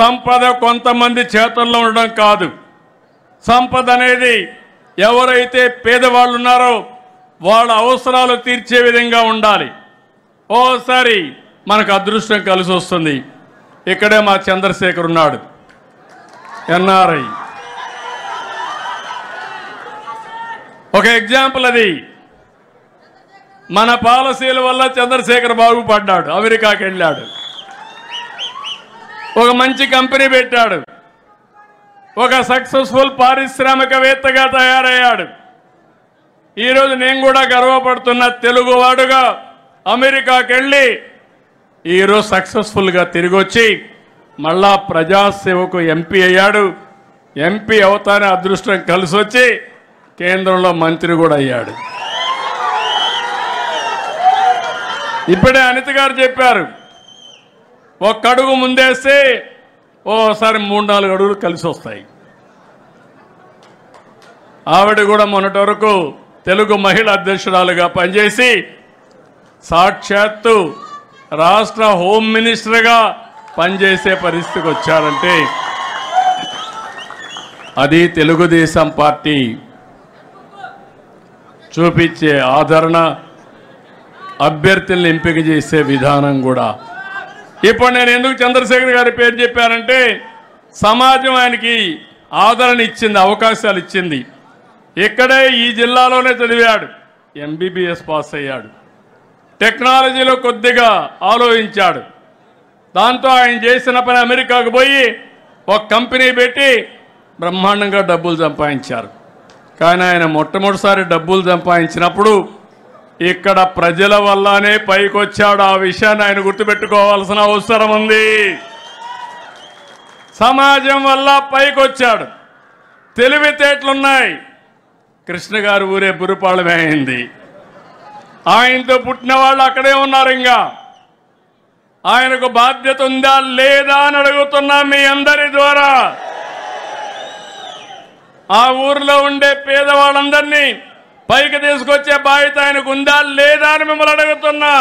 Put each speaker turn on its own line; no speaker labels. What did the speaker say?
సంపద కొంతమంది చేతుల్లో ఉండడం కాదు. సంపద అనేది ఎవరైతే పేదవాళ్ళు ఉన్నారో వాళ్ళ అవసరాలు తీర్చే విధంగా ఉండాలి. ఓసారి మనకు అదృష్టం కలిసి వస్తుంది. ఇక్కడే మా చంద్రశేఖర్ ఉన్నాడు, ఎన్ఆర్ఐ. ఒక ఎగ్జాంపుల్ అది. మన పాలసీల వల్ల చంద్రశేఖర్ బాగుపడ్డాడు, అమెరికాకి వెళ్ళాడు, ఒక మంచి కంపెనీ పెట్టాడు, ఒక సక్సెస్ఫుల్ పారిశ్రామికవేత్తగా తయారయ్యాడు. ఈరోజు నేను కూడా గర్వపడుతున్న తెలుగువాడుగా అమెరికాకి వెళ్ళి ఈరోజు సక్సెస్ఫుల్గా తిరిగి వచ్చి మళ్ళా ప్రజాసేవకు ఎంపీ అయ్యాడు. ఎంపీ అవుతానే అదృష్టం కలిసి వచ్చి కేంద్రంలో మంత్రి కూడా అయ్యాడు. ఇప్పుడే అనిత గారు చెప్పారు, ఒక్క అడుగు ముందేస్తే ఓసారి 3-4 అడుగులు కలిసి వస్తాయి. ఆవిడ కూడా మొన్నటి వరకు తెలుగు మహిళా అధ్యక్షురాలుగా పనిచేసి సాక్షాత్తు రాష్ట్ర హోమ్ మినిస్టర్గా పనిచేసే పరిస్థితికి వచ్చారంటే అది తెలుగుదేశం పార్టీ చూపించే ఆదరణ, అభ్యర్థులను ఎంపిక చేసే విధానం కూడా. ఇప్పుడు నేను ఎందుకు చంద్రశేఖర్ గారి పేరు చెప్పానంటే సమాజం ఆయనకి ఆదరణ ఇచ్చింది, అవకాశాలు ఇచ్చింది. ఇక్కడే ఈ జిల్లాలోనే చదివాడు, ఎంబీబీఎస్ పాస్ అయ్యాడు, టెక్నాలజీలో కొద్దిగా ఆలోచించాడు. దాంతో ఆయన చేసిన పని అమెరికాకు పోయి ఒక కంపెనీ పెట్టి బ్రహ్మాండంగా డబ్బులు సంపాదించారు. కానీ ఆయన మొట్టమొదటిసారి డబ్బులు సంపాదించినప్పుడు ఇక్కడ ప్రజల వల్లనే పైకి వచ్చాడు. ఆ విషయాన్ని ఆయన గుర్తుపెట్టుకోవాల్సిన అవసరం ఉంది. సమాజం వల్ల పైకి వచ్చాడు, తెలివితేటలున్నాయి. కృష్ణ గారు ఊరే బురుపాళమే అయింది. ఆయనతో పుట్టిన వాళ్ళు అక్కడే ఉన్నారు. ఇంకా ఆయనకు బాధ్యత ఉందా లేదా అని అడుగుతున్నా మీ అందరి ద్వారా. ఆ ఊర్లో ఉండే పేదవాళ్ళందరినీ పైకి తీసుకొచ్చే బాధ్యత ఆయనకు ఉందా లేదా అని మిమ్మల్ని అడుగుతున్నా.